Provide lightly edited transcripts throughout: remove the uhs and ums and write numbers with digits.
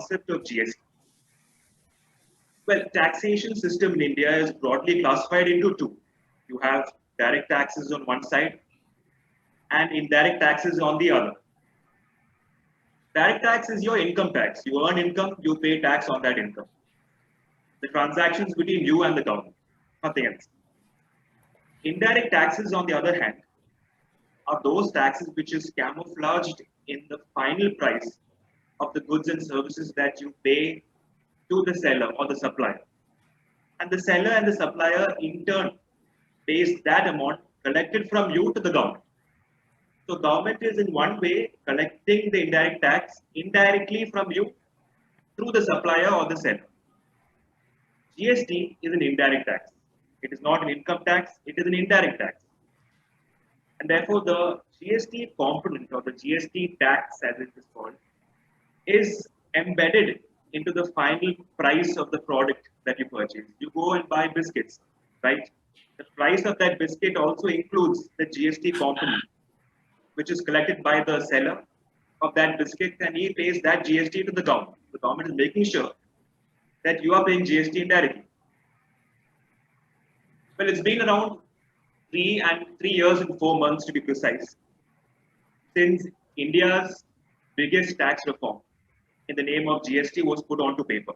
concept of GST? Well, taxation system in India is broadly classified into two. You have direct taxes on one side and indirect taxes on the other. Direct tax is your income tax. You earn income, you pay tax on that income. The transactions between you and the government, nothing else. Indirect taxes, on the other hand, are those taxes which is camouflaged in the final price of the goods and services that you pay to the seller or the supplier. And the seller and the supplier in turn pays that amount collected from you to the government. So government is in one way collecting the indirect tax indirectly from you through the supplier or the seller. GST is an indirect tax. It is not an income tax, it is an indirect tax. And therefore the GST component or the GST tax as it is called is embedded into the final price of the product that you purchase. You go and buy biscuits, right? The price of that biscuit also includes the GST component, which is collected by the seller of that biscuit, and he pays that GST to the government. The government is making sure that you are paying GST indirectly. Well, it's been around 3 years and 4 months to be precise since India's biggest tax reform in the name of GST was put onto paper.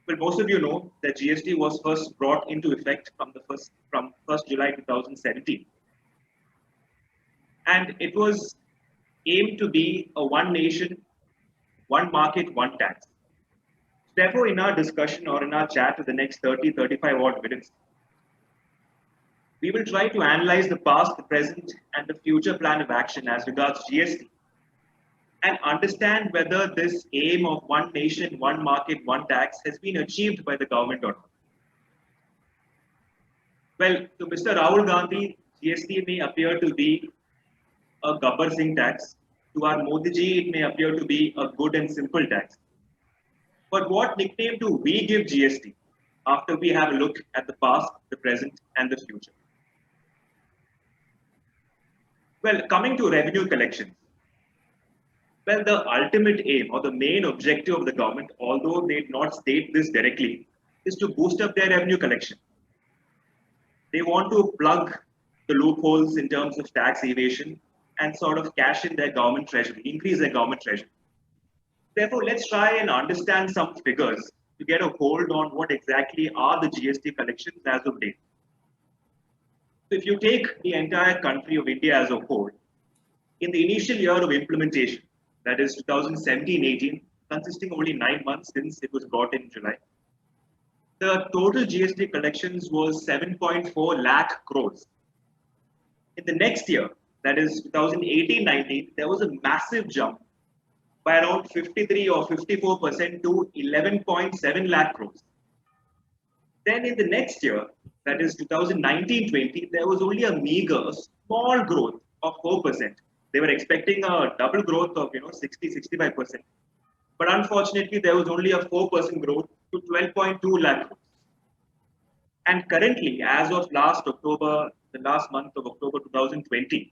Well, most of you know that GST was first brought into effect from 1st July 2017, and it was aimed to be a one nation, one market, one tax. Therefore, in our discussion or in our chat for the next 35 odd minutes, we will try to analyze the past, the present, and the future plan of action as regards GST and understand whether this aim of one nation, one market, one tax has been achieved by the government or not. Well, to Mr. Rahul Gandhi, GST may appear to be a Gabbar Singh tax. To our Modi ji, it may appear to be a good and simple tax. But what nickname do we give GST after we have a look at the past, the present, and the future? Well, coming to revenue collections. Well, the ultimate aim or the main objective of the government, although they did not state this directly, is to boost up their revenue collection. They want to plug the loopholes in terms of tax evasion and sort of cash in their government treasury, increase their government treasury. Therefore, let's try and understand some figures to get a hold on what exactly are the GST collections as of date. So if you take the entire country of India as a whole, in the initial year of implementation, that is 2017-18, consisting only 9 months since it was brought in July, the total GST collections was 7.4 lakh crores. In the next year, that is 2018-19, there was a massive jump by around 53 or 54% to 11.7 lakh crores. Then in the next year, that is 2019-20, there was only a meager, small growth of 4%. They were expecting a double growth of 60-65%. But unfortunately, there was only a 4% growth to 12.2 lakh crores. And currently, as of last October, the last month of October 2020,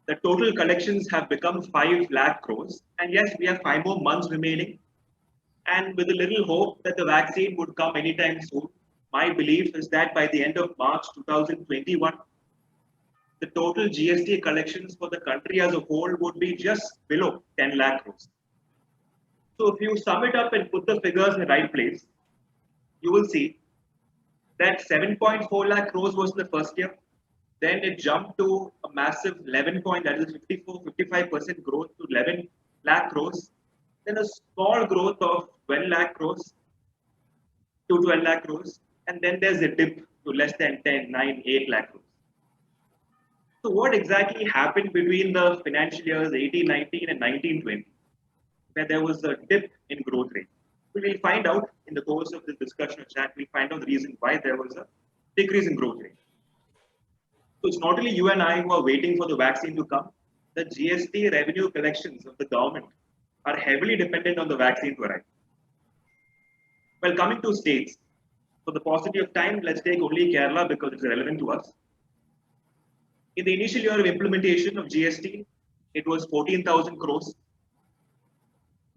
the total collections have become 5 lakh crores. And yes, we have 5 more months remaining. And with a little hope that the vaccine would come anytime soon, my belief is that by the end of March 2021, the total GST collections for the country as a whole would be just below 10 lakh crores. So if you sum it up and put the figures in the right place, you will see that 7.4 lakh crores was in the first year. Then it jumped to a massive 55% growth to 11 lakh crores. Then a small growth of 12 lakh crores to 12 lakh crores. And then there's a dip to less than 10, 9, 8 lakh crores. So what exactly happened between the financial years 18-19 and 19-20, where there was a dip in growth rate? We will find out in the course of this discussion or chat, we'll find out the reason why there was a decrease in growth rate. So it's not only you and I who are waiting for the vaccine to come. The GST revenue collections of the government are heavily dependent on the vaccine to arrive. Well, coming to states, for the paucity of time, let's take only Kerala because it's relevant to us. In the initial year of implementation of GST, it was 14,000 crores.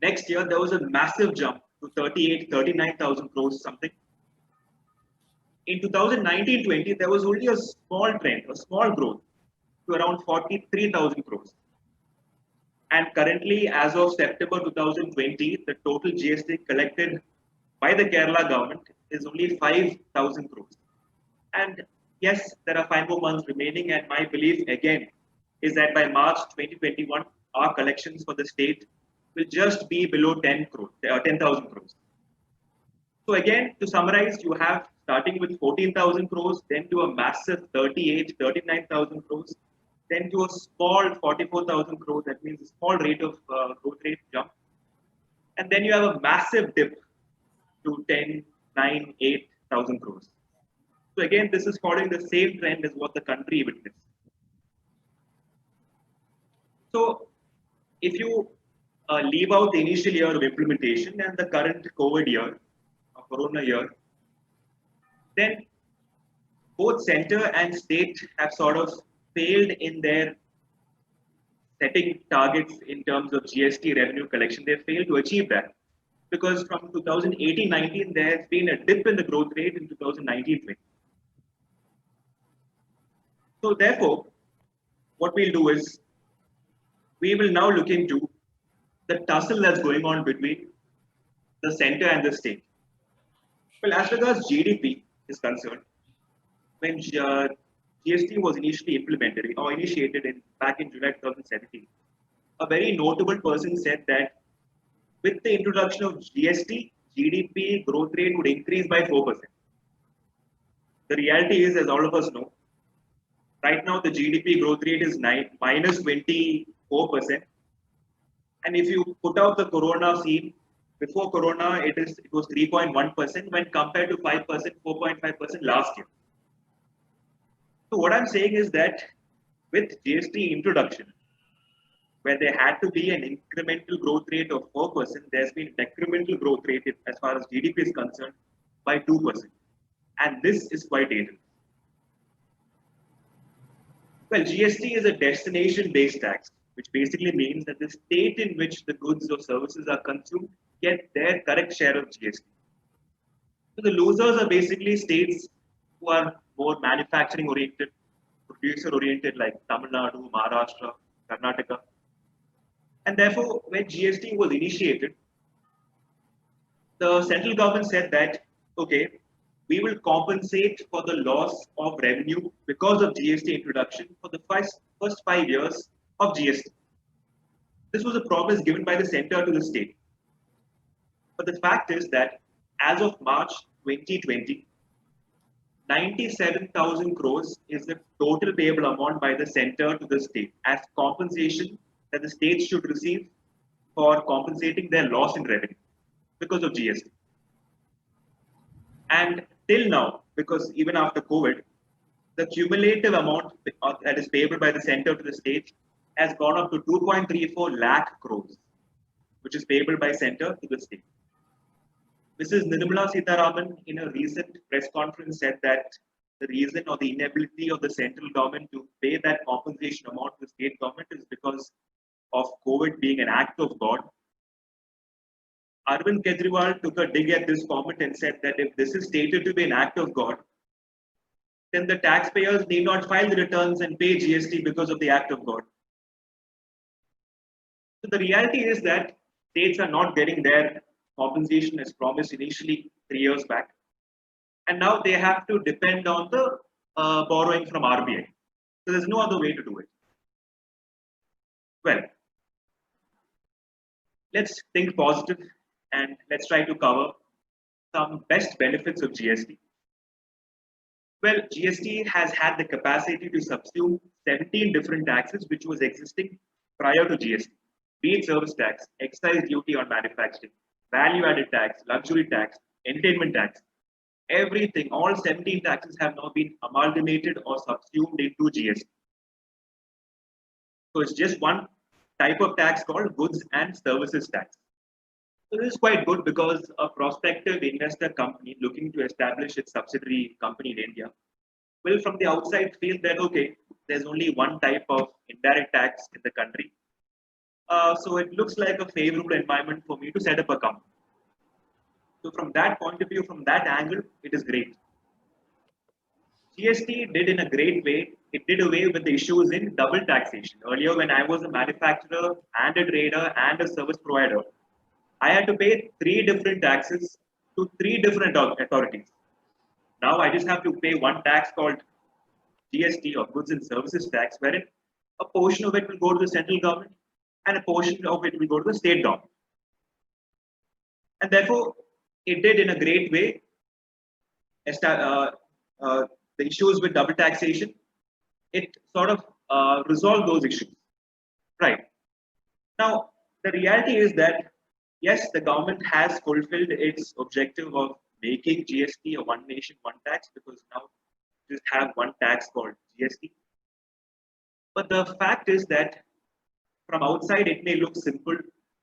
Next year, there was a massive jump to 38, 39,000 crores something. In 2019-20, there was only a small trend, a small growth to around 43,000 crores. And currently, as of September 2020, the total GST collected by the Kerala government is only 5,000 crores. And yes, there are 5 more months remaining. And my belief again is that by March 2021, our collections for the state will just be below 10 crores, 10,000 crores. So again, to summarize, you have starting with 14,000 crores, then to a massive 38, 39,000 crores, then to a small 44,000 crores. That means a small rate of growth rate jump. And then you have a massive dip to 10, 9, 8,000 crores. So again, this is following the same trend as what the country witnessed. So if you leave out the initial year of implementation and the current COVID year, or Corona year, then both center and state have sort of failed in their setting targets in terms of GST revenue collection. They failed to achieve that because from 2018-19 there has been a dip in the growth rate in 2019-20. So therefore, what we'll do is we will now look into the tussle that's going on between the center and the state. Well, as regards GDP is concerned, when GST was initially implemented or initiated back in July 2017, a very notable person said that with the introduction of GST, GDP growth rate would increase by 4%. The reality is, as all of us know, right now the GDP growth rate is minus 24%. And if you put out the Corona scene, before Corona, it was 3.1% when compared to 5%, 4.5% last year. So what I'm saying is that with GST introduction, where there had to be an incremental growth rate of 4%, there's been decremental growth rate as far as GDP is concerned by 2%. And this is quite dangerous. Well, GST is a destination-based tax, which basically means that the state in which the goods or services are consumed get their correct share of GST. So the losers are basically states who are more manufacturing-oriented, producer-oriented like Tamil Nadu, Maharashtra, Karnataka. And therefore, when GST was initiated, the central government said that, okay, we will compensate for the loss of revenue because of GST introduction for the first 5 years of GST. This was a promise given by the center to the state. But the fact is that as of March 2020, 97,000 crores is the total payable amount by the center to the state as compensation that the states should receive for compensating their loss in revenue because of GST. And till now, because even after COVID, the cumulative amount that is payable by the center to the state has gone up to 2.34 lakh crores, which is payable by center to the state. Mrs. Nirmala Sitharaman in a recent press conference said that the reason or the inability of the central government to pay that compensation amount to the state government is because of COVID being an act of God. Arvind Kejriwal took a dig at this comment and said that if this is stated to be an act of God, then the taxpayers need not file the returns and pay GST because of the act of God. So the reality is that states are not getting their compensation as promised initially 3 years back. And now they have to depend on the borrowing from RBI. So there's no other way to do it. Well, let's think positive and let's try to cover some best benefits of GST. Well, GST has had the capacity to subsume 17 different taxes which was existing prior to GST, be it service tax, excise duty on manufacturing, value-added tax, luxury tax, entertainment tax, everything, all 17 taxes have now been amalgamated or subsumed into GST. So it's just one type of tax called goods and services tax. So this is quite good because a prospective investor company looking to establish its subsidiary company in India will from the outside feel that, okay, there's only one type of indirect tax in the country. So it looks like a favorable environment for me to set up a company. So from that point of view, from that angle, it is great. GST did in a great way. It did away with the issues in double taxation. Earlier, when I was a manufacturer and a trader and a service provider, I had to pay three different taxes to three different authorities. Now I just have to pay one tax called GST or goods and services tax, wherein a portion of it will go to the central government and a portion of it will go to the state government. And therefore, it did in a great way the issues with double taxation. It sort of resolved those issues. Right. Now, the reality is that, yes, the government has fulfilled its objective of making GST a one nation, one tax, because now just have one tax called GST. But the fact is that from outside, it may look simple,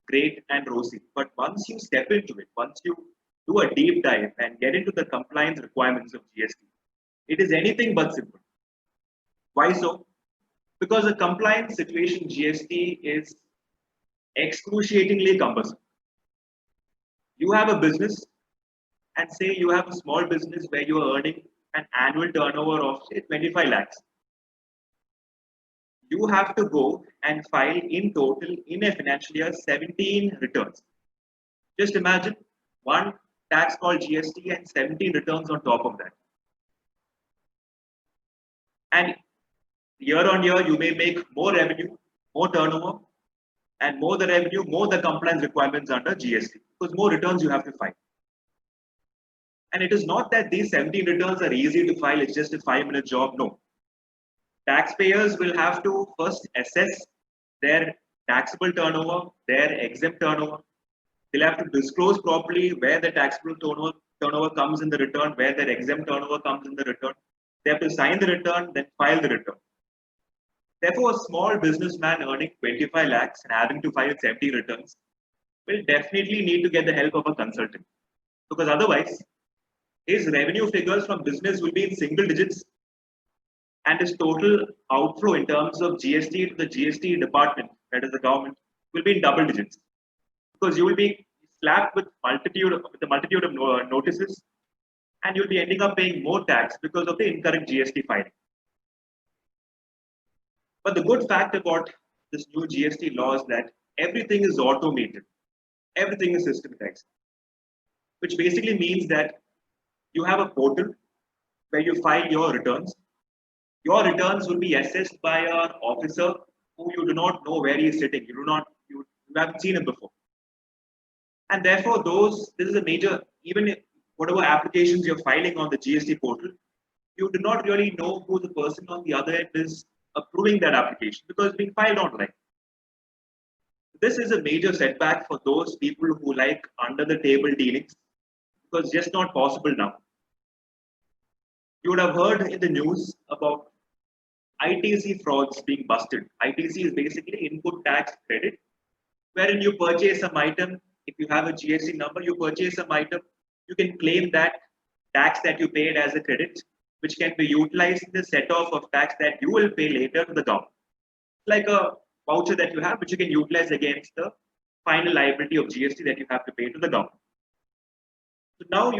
great, and rosy. But once you step into it, once you do a deep dive and get into the compliance requirements of GST, it is anything but simple. Why so? Because the compliance situation GST is excruciatingly cumbersome. You have a business, and say you have a small business where you are earning an annual turnover of say 25 lakhs. You have to go and file in total in a financial year 17 returns. Just imagine one tax called GST and 17 returns on top of that. And year on year, you may make more revenue, more turnover, and more the revenue, more the compliance requirements under GST, because more returns you have to file. And it is not that these 17 returns are easy to file, it's just a 5-minute job. No. Taxpayers will have to first assess their taxable turnover, their exempt turnover. They'll have to disclose properly where the taxable turnover comes in the return, where their exempt turnover comes in the return. They have to sign the return, then file the return. Therefore, a small businessman earning 25 lakhs and having to file 70 returns will definitely need to get the help of a consultant. Because otherwise, his revenue figures from business will be in single digits and his total outflow in terms of GST to the GST department, that is the government, will be in double digits. Because you will be slapped with a multitude of notices and you'll be ending up paying more tax because of the incorrect GST filing. But the good fact about this new GST law is that everything is automated, everything is systematized, which basically means that you have a portal where you file your returns. Your returns will be assessed by an officer who you do not know where he is sitting. You haven't seen him before. And therefore, this is a major, even if whatever applications you're filing on the GST portal, you do not really know who the person on the other end is approving that application because it's being filed online. This is a major setback for those people who like under the table dealings because it's just not possible now. You would have heard in the news about ITC frauds being busted. ITC is basically input tax credit, wherein you purchase some item. If you have a GST number, you purchase some item, you can claim that tax that you paid as a credit, which can be utilized in the set off of tax that you will pay later to the government. Like a voucher that you have, which you can utilize against the final liability of GST that you have to pay to the government. So now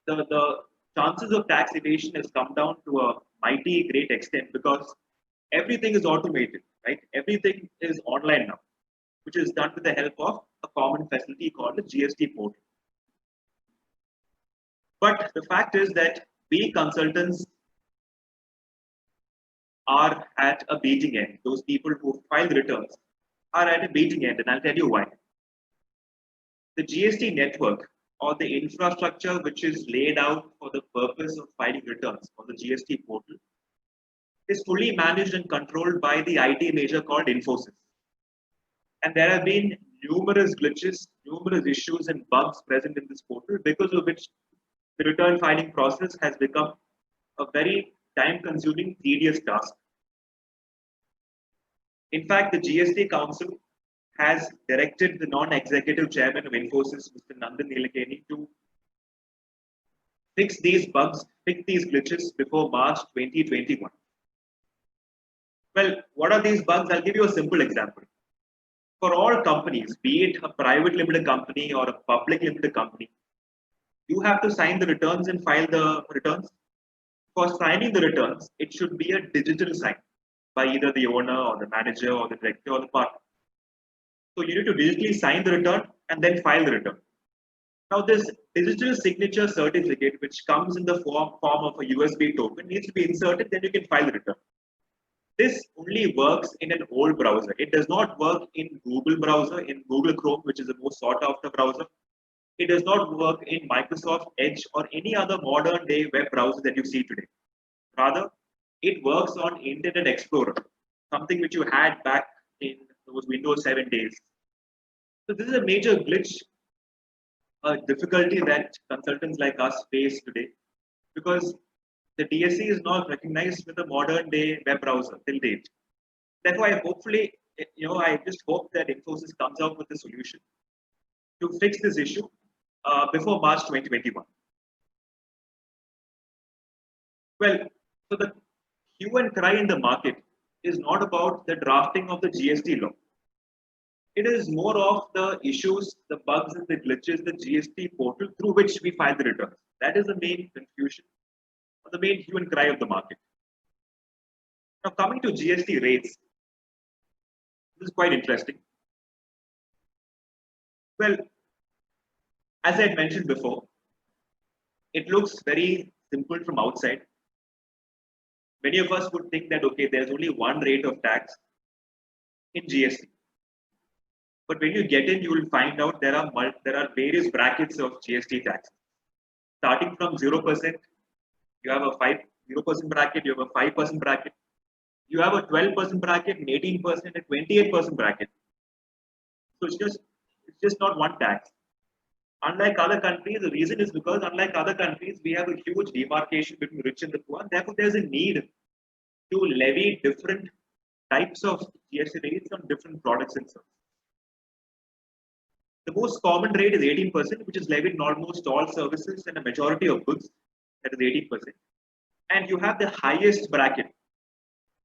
the chances of tax evasion has come down to a mighty great extent because everything is automated, right? Everything is online now, which is done with the help of a common facility called the GST portal. But the fact is that we consultants are at a beating end. Those people who file the returns are at a beating end, and I'll tell you why. The GST network or the infrastructure which is laid out for the purpose of filing returns for the GST portal is fully managed and controlled by the IT major called Infosys. And there have been numerous glitches, numerous issues and bugs present in this portal, because of which the return filing process has become a very time-consuming, tedious task. In fact, the GST Council has directed the non-executive chairman of Infosys, Mr. Nandan Nilekani, to fix these bugs, fix these glitches before March 2021. Well, what are these bugs? I'll give you a simple example. for all companies, be it a private limited company or a public limited company, you have to sign the returns and file the returns. For signing the returns, it should be a digital sign by either the owner or the manager or the director or the partner. So you need to digitally sign the return and then file the return. Now, this digital signature certificate, which comes in the form of a USB token, needs to be inserted, then you can file the return. This only works in an old browser. It does not work in Google browser, in Google Chrome, which is the most sought after browser. It does not work in Microsoft Edge or any other modern day web browser that you see today. Rather, it works on Internet Explorer, something which you had back in those Windows 7 days. So this is a major glitch, a difficulty that consultants like us face today, because the DSC is not recognized with a modern day web browser till date. Therefore, I just hope that Infosys comes out with a solution to fix this issue before March 2021. Well, so the hue and cry in the market is not about the drafting of the GST law. It is more of the issues, the bugs and the glitches, the GST portal through which we file the returns. That is the main confusion, or the main hue and cry of the market. Now, coming to GST rates, this is quite interesting. Well, as I had mentioned before, it looks very simple from outside. Many of us would think that, okay, there's only one rate of tax in GST. But when you get in, you will find out there are various brackets of GST tax. Starting from 0%, you have a 0% bracket, you have a 5% bracket, you have a 12% bracket, an 18%, and 28% bracket. So it's just not one tax. Unlike other countries, the reason is because unlike other countries, we have a huge demarcation between rich and the poor, and therefore there's a need to levy different types of GST rates on different products and services. The most common rate is 18%, which is levied in almost all services and a majority of goods, that is 18%. And you have the highest bracket,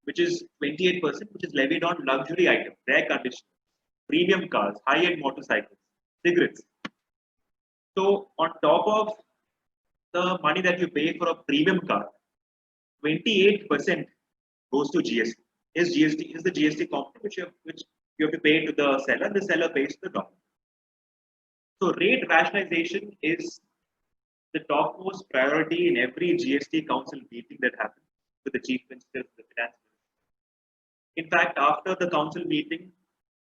which is 28%, which is levied on luxury items, air conditioners, premium cars, high-end motorcycles, cigarettes. So on top of the money that you pay for a premium car, 28% goes to GST. Is the GST component which you have to pay to the seller, and the seller pays to the government. So rate rationalization is the topmost priority in every GST council meeting that happens with the chief minister, the finance minister. In fact, after the council meeting,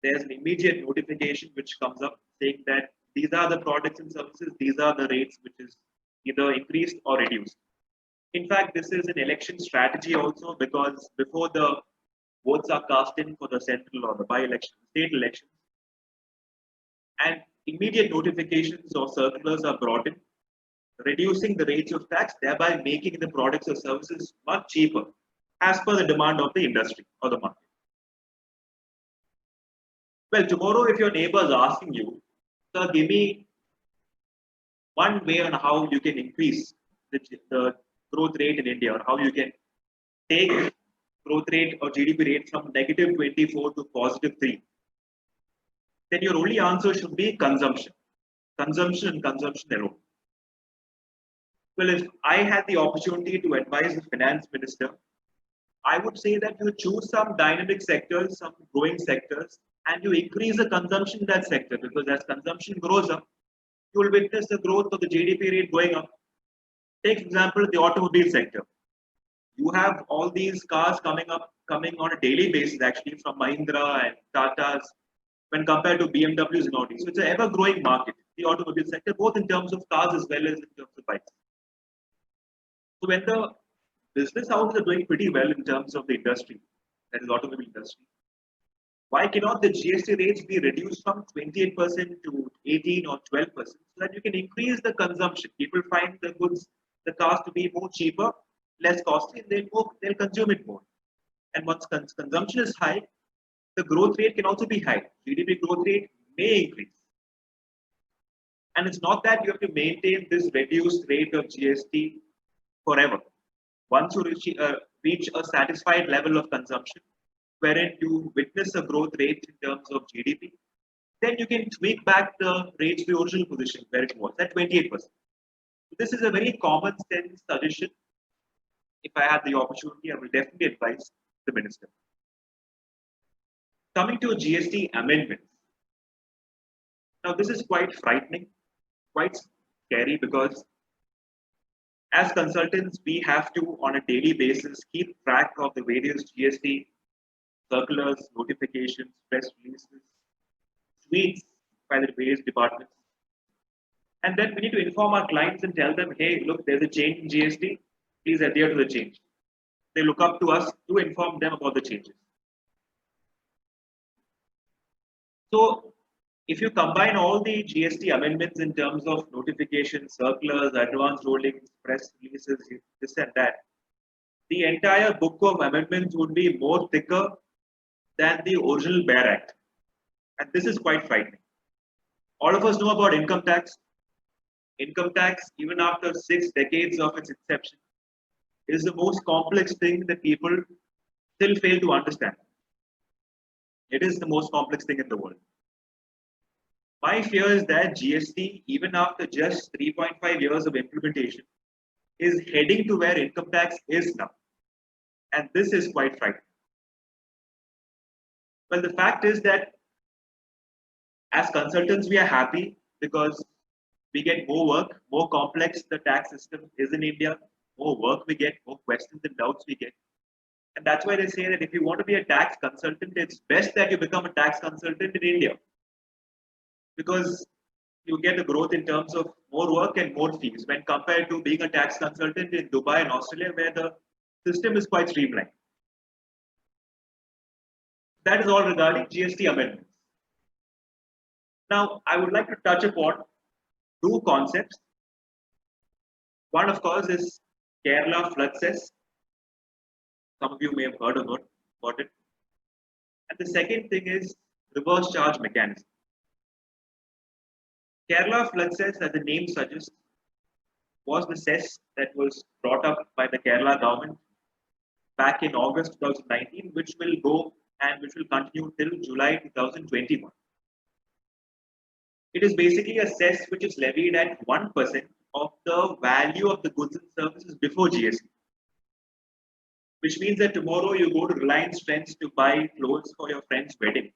there's an immediate notification which comes up saying that these are the products and services, these are the rates which is either increased or reduced. In fact, this is an election strategy also, because before the votes are cast in for the central or the by-election, state elections, and immediate notifications or circulars are brought in, reducing the rates of tax, thereby making the products or services much cheaper as per the demand of the industry or the market. Well, tomorrow, if your neighbor is asking you, sir, give me one way on how you can increase the growth rate in India, or how you can take growth rate or GDP rate from negative 24 to positive 3, then your only answer should be consumption. Consumption and consumption alone. Well, if I had the opportunity to advise the finance minister, I would say that you choose some dynamic sectors, some growing sectors, and you increase the consumption in that sector, because as consumption grows up, you will witness the growth of the GDP rate going up. Take, for example, the automobile sector. You have all these cars coming on a daily basis, actually, from Mahindra and Tata's, when compared to BMWs and Audi. So it's an ever-growing market, the automobile sector, both in terms of cars as well as in terms of bikes. So when the business houses are doing pretty well in terms of the industry, that is automobile industry, why cannot the GST rates be reduced from 28% to 18 or 12%, so that you can increase the consumption? People find the goods, the cars to be more cheaper, less costly, and they'll consume it more. And once consumption is high, the growth rate can also be high. GDP growth rate may increase. And it's not that you have to maintain this reduced rate of GST forever. Once you reach a satisfied level of consumption, wherein you witness a growth rate in terms of GDP, then you can tweak back the rate to the original position where it was at 28%. This is a very common sense suggestion. If I had the opportunity, I will definitely advise the minister. Coming to GST amendments. Now, this is quite frightening, quite scary, because as consultants, we have to, on a daily basis, keep track of the various GST circulars, notifications, press releases, tweets by the various departments. And then we need to inform our clients and tell them, hey, look, there's a change in GST. Please adhere to the change. They look up to us to inform them about the changes. So if you combine all the GST amendments in terms of notifications, circulars, advance rulings, press releases, this and that, the entire book of amendments would be more thicker than the original BEAR Act. And this is quite frightening. All of us know about income tax. Income tax, even after 6 decades of its inception, is the most complex thing that people still fail to understand. It is the most complex thing in the world. My fear is that GST, even after just 3.5 years of implementation, is heading to where income tax is now. And this is quite frightening. Well, the fact is that as consultants, we are happy because we get more work, more complex the tax system is in India, more work we get, more questions and doubts we get. And that's why they say that if you want to be a tax consultant, it's best that you become a tax consultant in India, because you get a growth in terms of more work and more fees when compared to being a tax consultant in Dubai and Australia, where the system is quite streamlined. That is all regarding GST amendments. Now, I would like to touch upon two concepts. One, of course, is Kerala flood cess. Some of you may have heard about it. And the second thing is reverse charge mechanism. Kerala flood cess, as the name suggests, was the cess that was brought up by the Kerala government back in August 2019, which will go and which will continue till July 2021. It is basically a cess which is levied at 1% of the value of the goods and services before GST. Which means that tomorrow you go to Reliance Trends to buy clothes for your friend's wedding.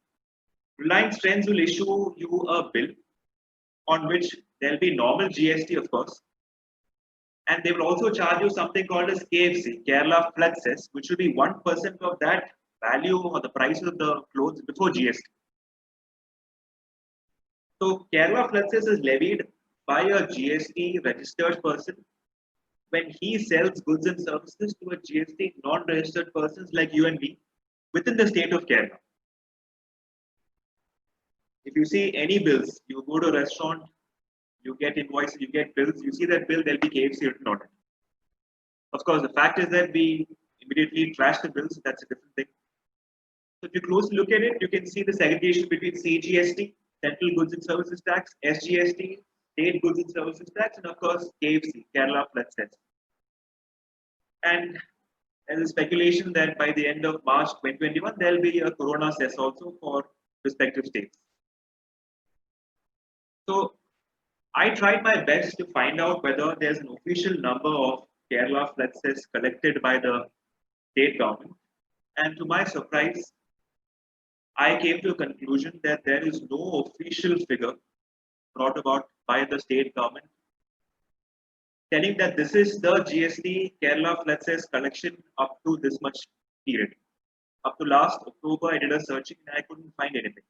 Reliance Trends will issue you a bill on which there will be normal GST, of course. And they will also charge you something called as KFC, Kerala Flood Cess, which will be 1% of that value or the price of the clothes before GST. So Kerala Flood Cess is levied by a GST registered person when he sells goods and services to a GST non-registered persons like you and me within the state of Kerala. If you see any bills, you go to a restaurant, you get invoices, you get bills, you see that bill, there'll be KFC written on it. Of course, the fact is that we immediately trash the bills, that's a different thing. So if you closely look at it, you can see the segregation between CGST, Central Goods and Services Tax, SGST, State Goods and Services Tax, and of course KFC, Kerala Flood Cess. And there's a speculation that by the end of March 2021, there'll be a Corona cess also for respective states. So I tried my best to find out whether there's an official number of Kerala flood cess collected by the state government. And to my surprise, I came to a conclusion that there is no official figure brought about by the state government telling that this is the GST Kerala flood cess collection up to this much period. Up to last October, I did a searching and I couldn't find anything.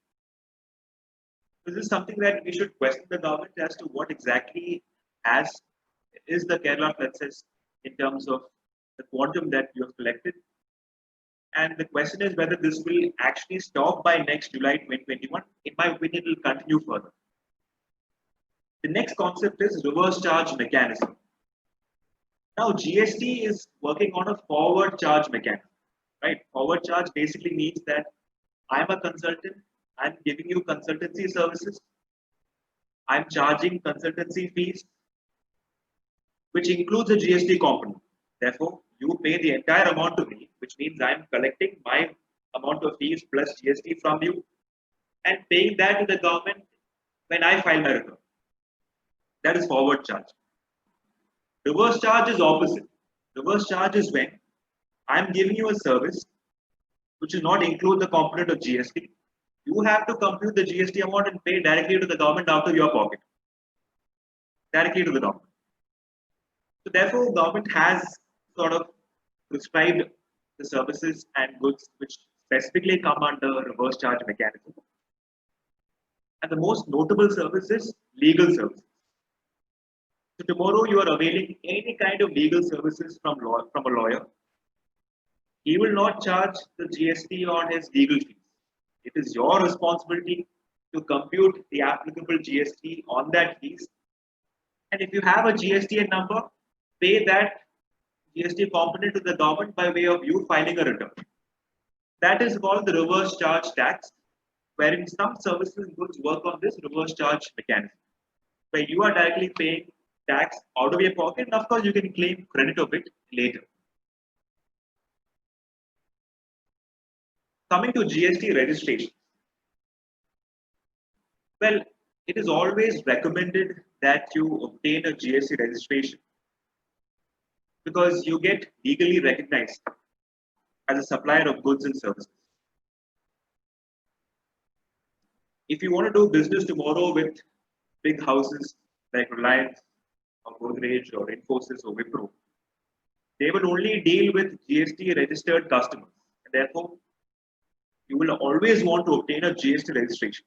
This is something that we should question the government as to what exactly is the Kerala flood cess in terms of the quantum that you have collected. And the question is whether this will actually stop by next July 2021. In my opinion, it will continue further. The next concept is reverse charge mechanism. Now, GST is working on a forward charge mechanism, right? Forward charge basically means that I'm a consultant, I'm giving you consultancy services, I'm charging consultancy fees, which includes a GST component. Therefore, you pay the entire amount to me, which means I'm collecting my amount of fees plus GST from you. and paying that to the government when I file my return. That is forward charge. Reverse charge is opposite. Reverse charge is when I'm giving you a service which will not include the component of GST. You have to compute the GST amount and pay directly to the government out of your pocket, directly to the government. So therefore, government has sort of prescribed the services and goods which specifically come under reverse charge mechanism. And the most notable service is legal services. So tomorrow you are availing any kind of legal services from a lawyer. He will not charge the GST on his legal fees. It is your responsibility to compute the applicable GST on that fees. And if you have a GSTN number, pay that GST component to the government by way of you filing a return. That is called the reverse charge tax, wherein some services and goods work on this reverse charge mechanism, where you are directly paying tax out of your pocket, and of course you can claim credit of it later. Coming to GST registration. Well, it is always recommended that you obtain a GST registration because you get legally recognized as a supplier of goods and services. If you want to do business tomorrow with big houses like Reliance or Godrej or Infosys or Wipro, they will only deal with GST registered customers. And therefore, you will always want to obtain a GST registration.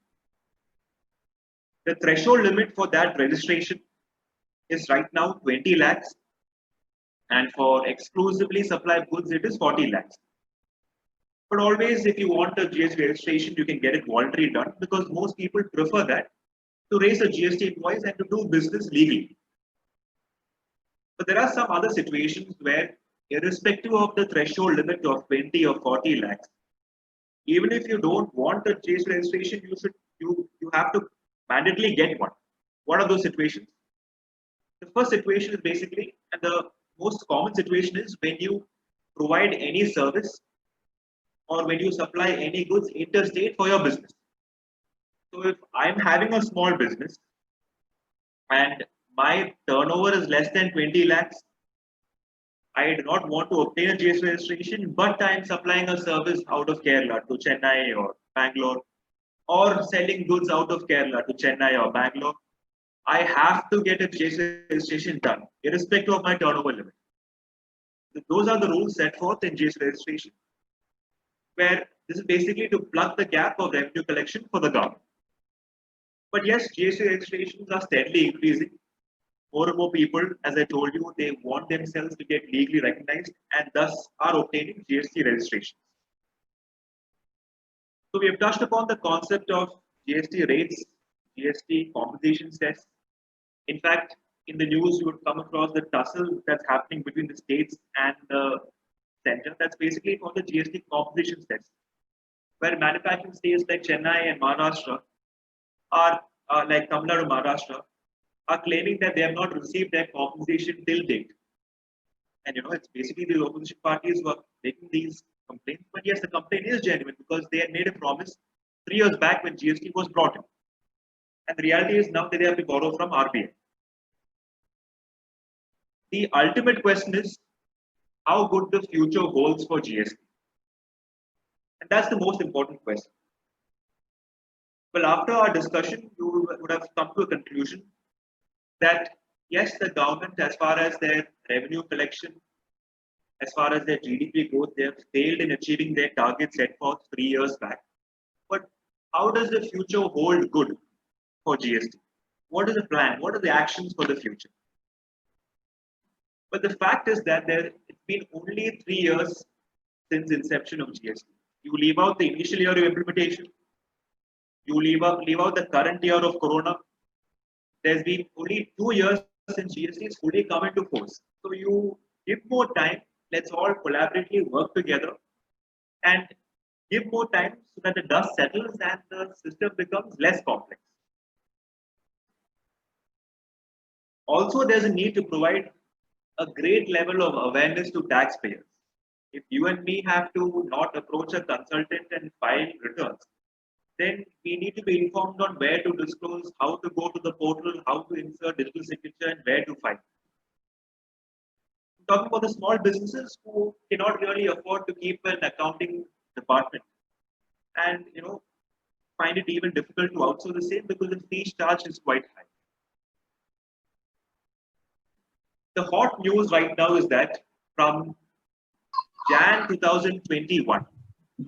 The threshold limit for that registration is right now 20 lakhs, and for exclusively supplied goods, it is 40 lakhs. But always, if you want a GST registration, you can get it voluntary done because most people prefer that to raise a GST invoice and to do business legally. But there are some other situations where, irrespective of the threshold limit of 20 or 40 lakhs, even if you don't want a GST registration, you have to mandatorily get one. What are those situations? The first situation is basically, and the most common situation is when you provide any service or when you supply any goods interstate for your business. So if I'm having a small business and my turnover is less than 20 lakhs, I do not want to obtain a GST registration, but I'm supplying a service out of Kerala to Chennai or Bangalore, or selling goods out of Kerala to Chennai or Bangalore. I have to get a GST registration done, irrespective of my turnover limit. Those are the rules set forth in GST registration, where this is basically to plug the gap of revenue collection for the government. But yes, GST registrations are steadily increasing. More and more people, as I told you, they want themselves to get legally recognized and thus are obtaining GST registrations. So we have touched upon the concept of GST rates, GST compensation tests. In fact, in the news, you would come across the tussle that's happening between the states and the center. That's basically for the GST compensation test, where manufacturing states like Chennai and Maharashtra are like Tamil Nadu, Maharashtra, are claiming that they have not received their compensation till date. And it's basically the opposition parties who are making these complaints. But yes, the complaint is genuine because they had made a promise 3 years back when GST was brought in. And the reality is now that they have to borrow from RBI. The ultimate question is how good the future holds for GST. And that's the most important question. Well, after our discussion, you would have come to a conclusion that yes, the government, as far as their revenue collection, as far as their GDP growth, they have failed in achieving their target set forth 3 years back. But how does the future hold good for GST? What is the plan? What are the actions for the future? But the fact is that it's been only 3 years since inception of GST. You leave out the initial year of implementation. You leave out the current year of Corona. There's been only 2 years since GST is fully come into force. So you give more time. Let's all collaboratively work together and give more time so that the dust settles and the system becomes less complex. Also, there's a need to provide a great level of awareness to taxpayers. If you and me have to not approach a consultant and file returns, then we need to be informed on where to disclose, how to go to the portal, how to insert digital signature, and where to file. Talking about the small businesses who cannot really afford to keep an accounting department, and find it even difficult to outsource the same because the fee charge is quite high. The hot news right now is that from Jan 2021,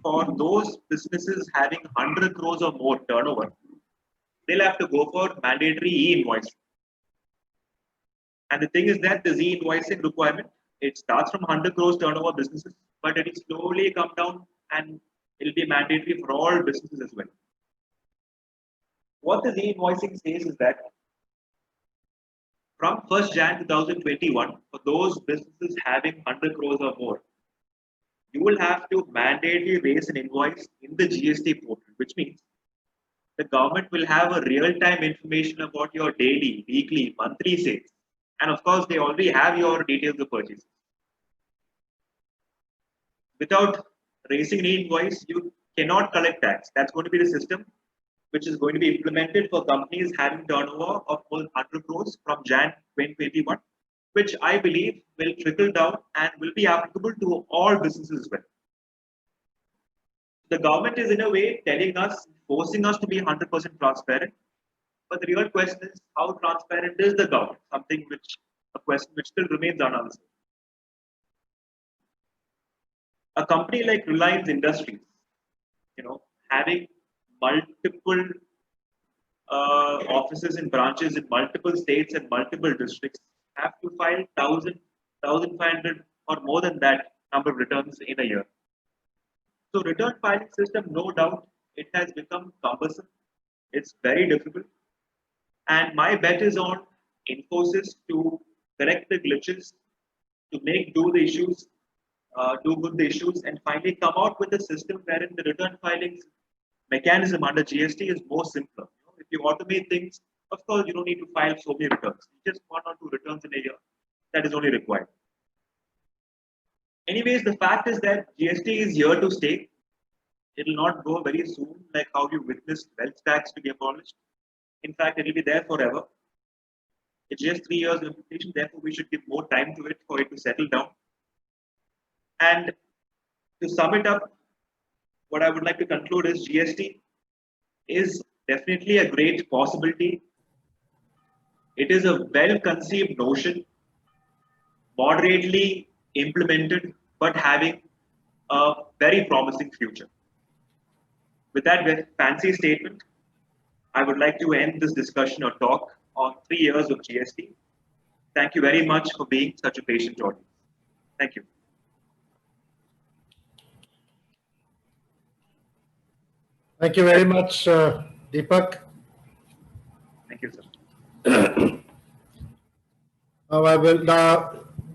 for those businesses having 100 crores or more turnover, they'll have to go for mandatory e-invoicing. And the thing is that the e-invoicing requirement, it starts from 100 crores turnover businesses, but it will slowly come down and it'll be mandatory for all businesses as well. What the e-invoicing says is that from 1st Jan 2021, for those businesses having 100 crores or more, you will have to mandatorily raise an invoice in the GST portal, which means the government will have a real-time information about your daily, weekly, monthly sales. And of course, they already have your details of purchase. Without raising an invoice, you cannot collect tax. That's going to be the system which is going to be implemented for companies having turnover of more than 100 crores from Jan 2021, which I believe will trickle down and will be applicable to all businesses as well. The government is in a way telling us, forcing us to be 100% transparent. But the real question is, how transparent is the government? A question which still remains unanswered. A company like Reliance Industries, having multiple offices and branches in multiple states and multiple districts, have to file 1,500 or more than that number of returns in a year. So return filing system, no doubt, it has become cumbersome. It's very difficult. And my bet is on Infosys to correct the glitches, to make do good the issues, and finally come out with a system wherein the return filing mechanism under GST is more simpler. If you automate things, of course, you don't need to file so many returns. Just 1 or 2 returns in a year, that is only required. Anyways, the fact is that GST is here to stay. It will not go very soon, like how you witnessed wealth tax to be abolished. In fact, it will be there forever. It's just 3 years of implementation, therefore we should give more time to it for it to settle down. And to sum it up, what I would like to conclude is GST is definitely a great possibility. It is a well-conceived notion, moderately implemented, but having a very promising future. With that fancy statement, I would like to end this discussion or talk on 3 years of GST. Thank you very much for being such a patient audience. Thank you. Thank you very much, Deepak. Thank you, sir.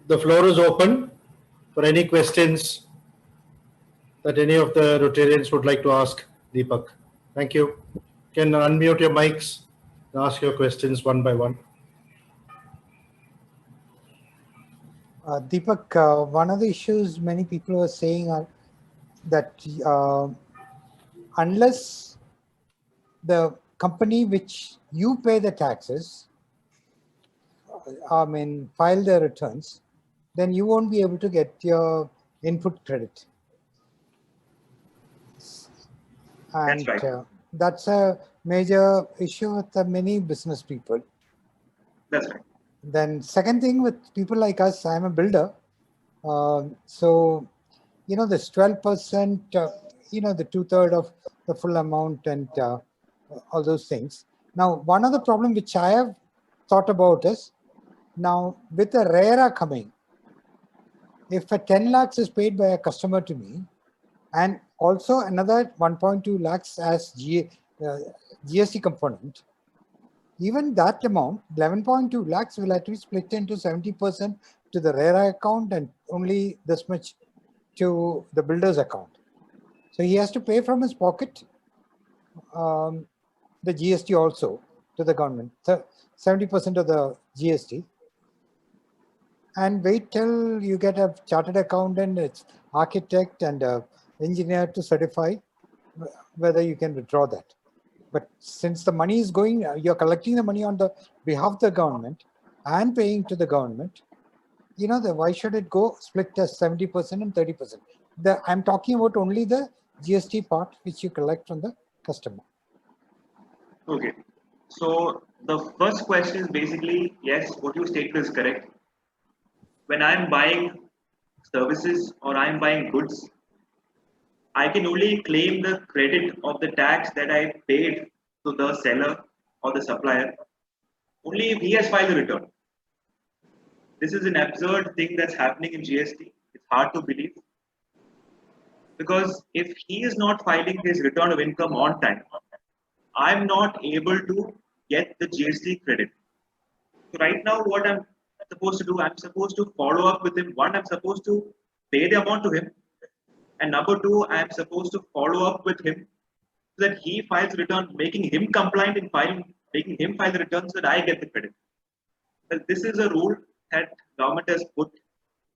The floor is open for any questions that any of the Rotarians would like to ask Deepak. Thank you. You can unmute your mics and ask your questions one by one. Deepak, one of the issues many people are saying are that unless the company which you pay the taxes, file their returns, then you won't be able to get your input credit. And that's right. That's a major issue with many business people. That's right. Then second thing with people like us, I'm a builder. So, this 12%, the 2/3 of the full amount and all those things. Now, one of the problem which I have thought about is, now with the RERA coming, if a 10 lakhs is paid by a customer to me, and also another 1.2 lakhs as GST component, even that amount, 11.2 lakhs will have to be split into 70% to the RERA account and only this much to the builder's account. So he has to pay from his pocket the GST also to the government, 70% of the GST. And wait till you get a chartered accountant, it's architect and engineer to certify. whether you can withdraw that. But since the money is going, you're collecting the money on the behalf of the government and paying to the government, why should it go split as 70% and 30%? I'm talking about only the GST part which you collect from the customer. Okay. So the first question is basically, yes, what you stated is correct. When I'm buying services or I'm buying goods, I can only claim the credit of the tax that I paid to the seller or the supplier only if he has filed a return. This is an absurd thing that's happening in GST. It's hard to believe. Because if he is not filing his return of income on time, I'm not able to get the GST credit. So right now, what I'm supposed to do, I'm supposed to follow up with him. One, I'm supposed to pay the amount to him. And number two, I'm supposed to follow up with him so that he files return, making him compliant in making him file the return so that I get the credit. Well, this is a rule that government has put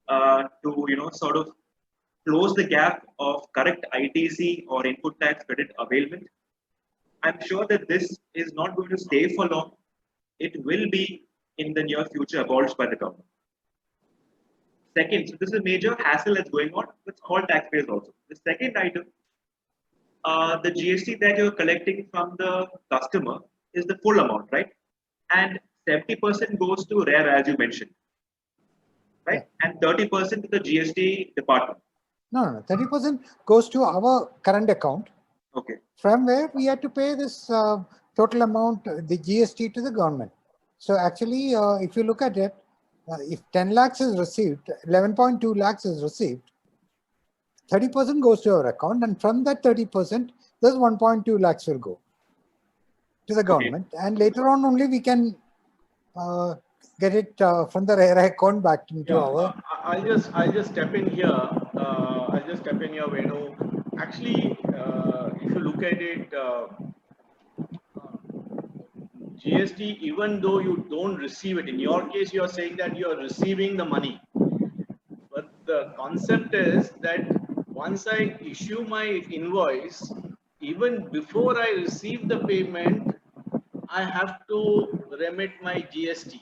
to sort of close the gap of correct ITC or input tax credit availment. I'm sure that this is not going to stay for long. It will be in the near future abolished by the government. Second, so this is a major hassle that's going on with all taxpayers also. The second item, the GST that you're collecting from the customer is the full amount, right? And 70% goes to RARE, as you mentioned, right? Yeah. And 30% to the GST department. No. 30% goes to our current account. Okay. From where we had to pay this total amount, the GST to the government. So actually, if you look at it, if 10 lakhs is received, 11.2 lakhs is received, 30% goes to our account, and from that 30%, this 1.2 lakhs will go to the government, okay. And later on only we can get it from the RARE account back into our. I'll just step in here. Venu. Actually, if you look at it, GST, even though you don't receive it, in your case, you are saying that you are receiving the money. But the concept is that once I issue my invoice, even before I receive the payment, I have to remit my GST.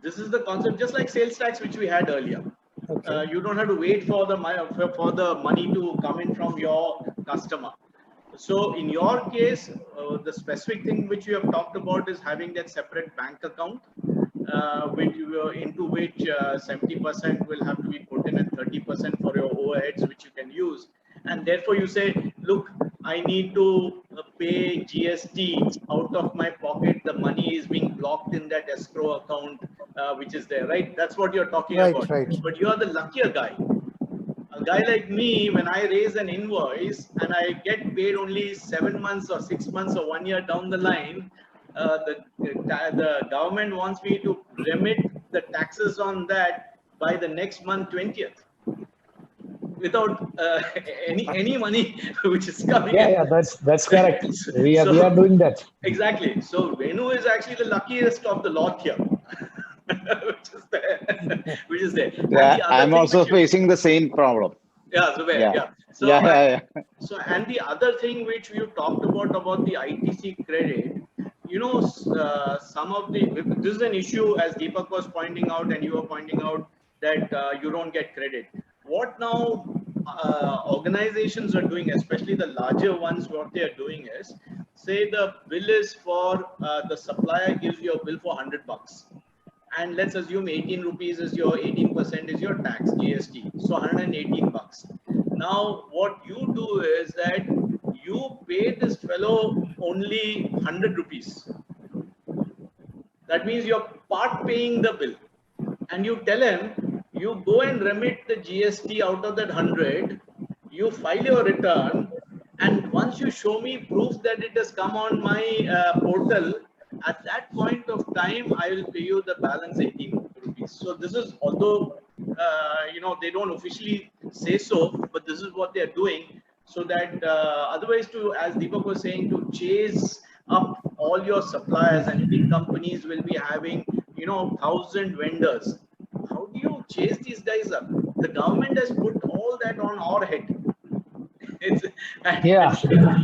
This is the concept, just like sales tax, which we had earlier. Okay. You don't have to wait for the money to come in from your customer. So in your case, the specific thing which you have talked about is having that separate bank account, into which 70% will have to be put in and 30% for your overheads, which you can use. And therefore you say, look, I need to pay GST out of my pocket. The money is being blocked in that escrow account, which is there, right? That's what you're talking about. Right. But you are the luckier guy. A guy like me, when I raise an invoice and I get paid only 7 months or 6 months or 1 year down the line, the government wants me to remit the taxes on that by the next month 20th. Without any money which is coming. Yeah, that's correct. We are doing that. Exactly. So Venu is actually the luckiest of the lot here. which is there. Yeah, I'm also facing the same problem. Yeah, Zubair, yeah. So, yeah. So, and the other thing which you talked about the ITC credit, some of this is an issue, as Deepak was pointing out and you were pointing out, that you don't get credit. What now organizations are doing, especially the larger ones, what they are doing is, say the bill is for, the supplier gives you a bill for $100. And let's assume 18 rupees is your 18% is your tax, GST. So 118 bucks. Now what you do is that you pay this fellow only 100 rupees. That means you're part paying the bill. And you tell him, you go and remit the GST out of that 100, you file your return, and once you show me proof that it has come on my portal, at that point of time, I will pay you the balance 18 rupees. So this is, although, they don't officially say so, but this is what they're doing, so that otherwise, as Deepak was saying, to chase up all your suppliers, and big companies will be having, 1,000 vendors. How do you chase these guys up? The government has put all that on our head. It's, and Yeah.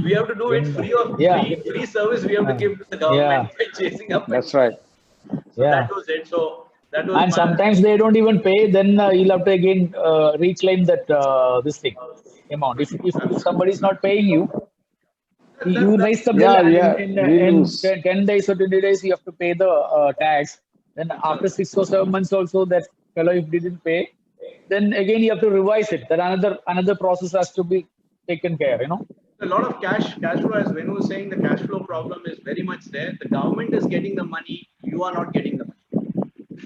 we have to do it free of Yeah. free service. We have to give to the government by chasing up. That's right. So Yeah. that was it. So that was And my. sometimes they don't even pay. Then you'll have to again reclaim that this thing amount. If somebody is not paying you, you raise the bill, Yeah, and yeah, we in lose. 10 days or 20 days you have to pay the tax. Then after 6 or 7 months also, that fellow, if didn't pay, then again you have to revise it. Then another process has to be taken care. A lot of cash flow, as Venu was saying, the cash flow problem is very much there. The government is getting the money, you are not getting the money.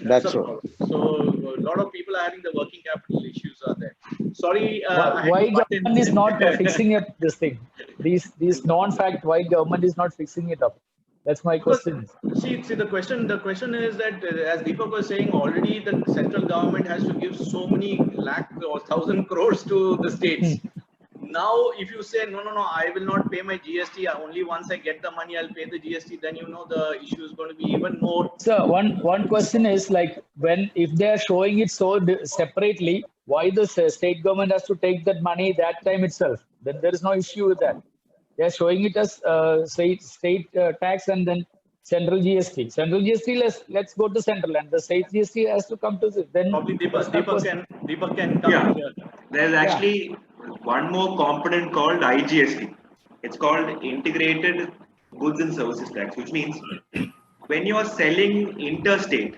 That's That's the true. problem. So a lot of people are having the working capital issues are there. Sorry, I had Why to butt in. government is not fixing up this thing? These non-fact, why government is not fixing it up? That's my Because question. see the question is that as Deepak was saying, already the central government has to give so many lakh or 1,000 crores to the states. Now, if you say no, I will not pay my GST. Only once I get the money, I'll pay the GST. Then the issue is going to be even more. So one question is, like, if they are showing it so separately, why the state government has to take that money that time itself? Then there is no issue with that. They are showing it as state tax and then central GST. Central GST, let's go to central, and the state GST has to come to this. Then Probably what's the question? Deepak can come Yeah. here. There's actually one more component called IGST. It's called Integrated Goods and Services Tax, which means when you are selling interstate,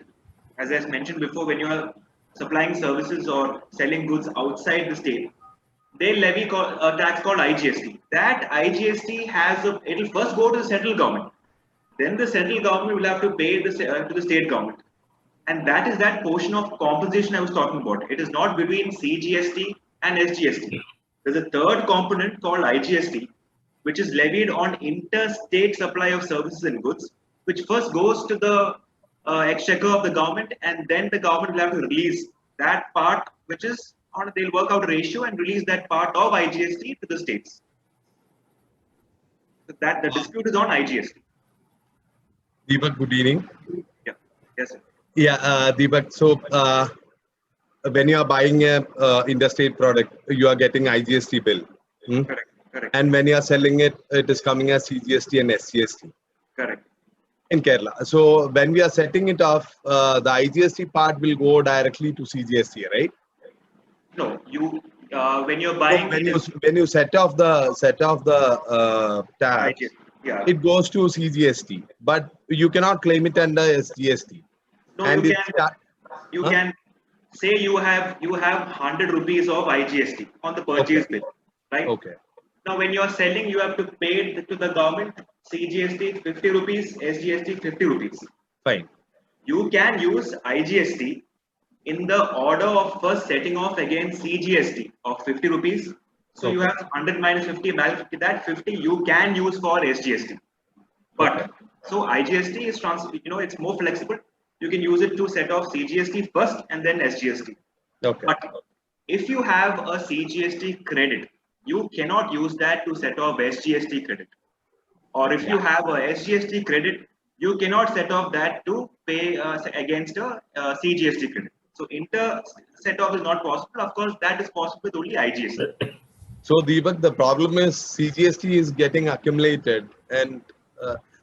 as I mentioned before, when you are supplying services or selling goods outside the state, they levy a tax called IGST. That IGST it'll first go to the central government. Then the central government will have to pay to the state government. And that is that portion of compensation I was talking about. It is not between CGST and SGST. There's a third component called IGST, which is levied on interstate supply of services and goods, which first goes to the exchequer of the government, and then the government will have to release that part, which is they'll work out a ratio and release that part of IGST to the states. So that the dispute is on IGST. Deepak, good evening. Yeah. Yes, sir. Yeah, Deepak. So when you are buying a interstate product, you are getting IGST bill. Correct. And when you are selling it, it is coming as CGST and SGST. Correct. In Kerala. So when we are setting it off, the IGST part will go directly to CGST, right? No, when you're buying When you set off the tab, yeah. it goes to CGST, but you cannot claim it under SGST. No, And you can say you have 100 rupees of IGST on the purchase bill, right? Okay. Now, when you are selling, you have to pay to the government CGST 50 rupees, SGST 50 rupees. Fine. You can use IGST in the order of first setting off against CGST of 50 rupees. So you have 100 minus 50, minus 50, that 50 you can use for SGST. But so IGST is it's more flexible. You can use it to set off CGST first and then SGST. Okay. But if you have a CGST credit, you cannot use that to set off SGST credit. Or if you have a SGST credit, you cannot set off that to pay against a CGST credit. So inter set off is not possible. Of course, that is possible with only IGST. So Deepak, the problem is CGST is getting accumulated, and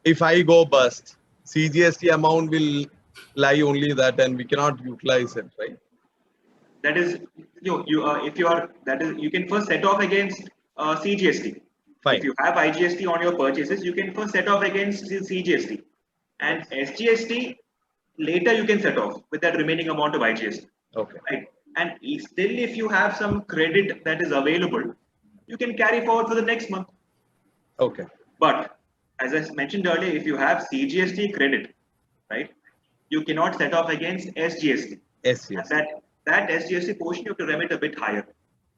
if I go bust, CGST amount will lie only that, and we cannot utilize it, right? That is, you can first set off against CGST. Fine. If you have IGST on your purchases, you can first set off against CGST, and SGST later you can set off with that remaining amount of IGST. Okay. Right. And still, if you have some credit that is available, you can carry forward for the next month. Okay. But as I mentioned earlier, if you have CGST credit, right, you cannot set off against SGST. SGST. And that SGST portion you have to remit a bit higher.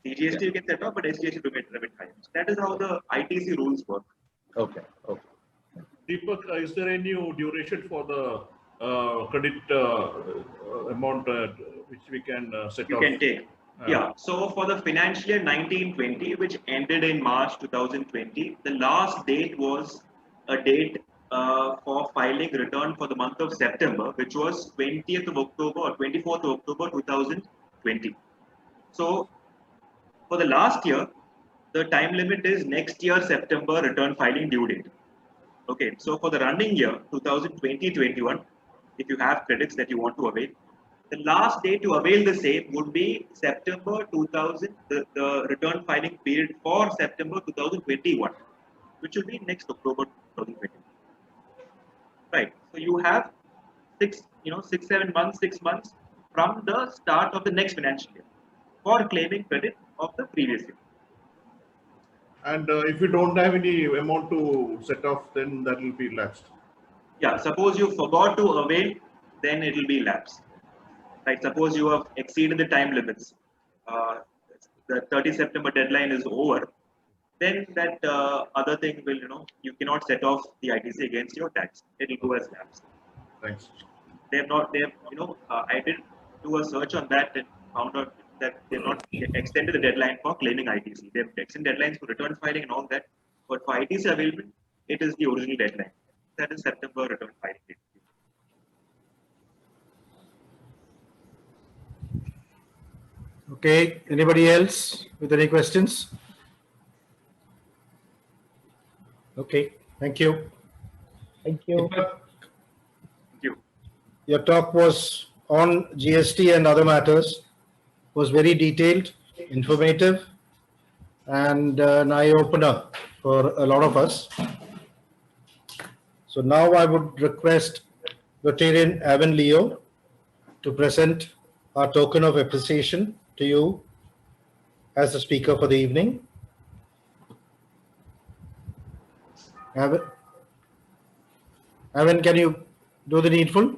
CGST you can set off, but SGST remit higher. So that is how the ITC rules work. Okay. Okay. Deepak, is there any duration for the credit amount which we can set You off? can take. Yeah. So for the financial year 1920, which ended in March 2020, the last date was a date for filing return for the month of September, which was 20th of October or 24th of October 2020. So for the last year, the time limit is next year September return filing due date. Okay, so for the running year 2020-21, if you have credits that you want to avail, the last day to avail the same would be September 2000, the return filing period for September 2021, which will be next October 2020. Right. So you have 6 months from the start of the next financial year for claiming credit of the previous year. And if you don't have any amount to set off, then that will be lapsed. Yeah. Suppose you forgot to avail, then it will be lapsed. Right. Suppose you have exceeded the time limits. The 30 September deadline is over. Then that other thing will, you cannot set off the ITC against your tax. It will go as lapsed. Thanks. I did do a search on that and found out that they have not extended the deadline for claiming ITC. They have extended deadlines for return filing and all that. But for ITC available, it is the original deadline. That is September return filing date. Okay, anybody else with any questions? Okay, thank you. Thank you. Deepak, Thank you. your talk was on GST and other matters, was very detailed, informative, and an eye-opener for a lot of us. So now I would request Rotarian Avon Leo to present our token of appreciation to you as the speaker for the evening. Avon, can you do the needful?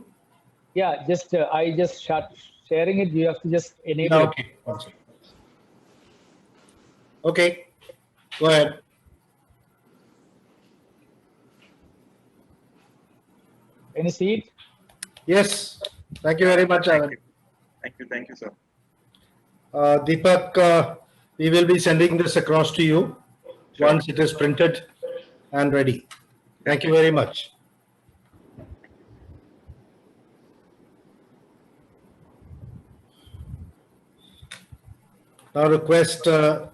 Yeah, I just start sharing it. You have to just enable it. Okay. One second. Okay, go ahead. Can you see it? Yes, thank you very much, Avon. Thank you, sir. Deepak, we will be sending this across to you once it is printed and ready. Thank you very much. Now request the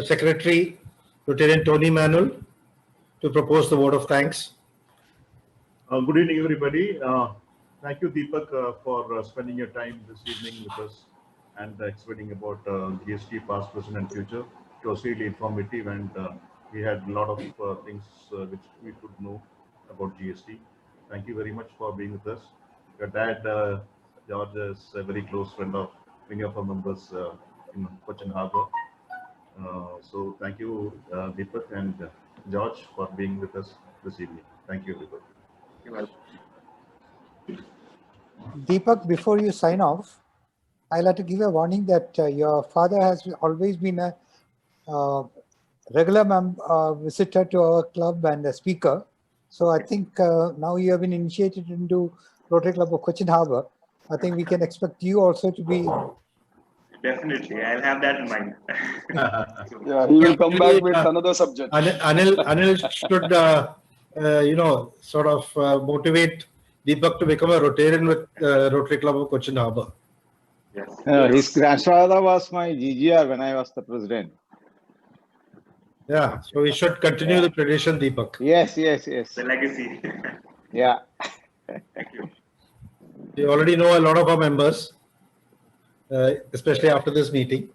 Secretary, Lieutenant Tony Manuel, to propose the vote of thanks. Good evening, everybody. Thank you, Deepak, for spending your time this evening with us and explaining about GST past, present, and future. It was really informative, and we had a lot of things which we could know about GST. Thank you very much for being with us. Your dad, George, is a very close friend of many of our members in Cochin Harbour. So thank you, Deepak and George, for being with us this evening. Thank you, everybody. You're welcome. Deepak, before you sign off, I'd like to give a warning that your father has always been a regular visitor to our club and a speaker. So I think now you have been initiated into Rotary Club of Cochin Harbour. I think we can expect you also to be. Definitely, I'll have that in mind. Yeah, he will come back with another subject. Anil should, sort of motivate Deepak to become a Rotarian with Rotary Club of Cochin Harbour. Yes. His grandfather was my GGR when I was the president. Yeah, so we should continue the tradition, Deepak. Yes. The legacy. Yeah. Thank you. We already know a lot of our members, especially after this meeting.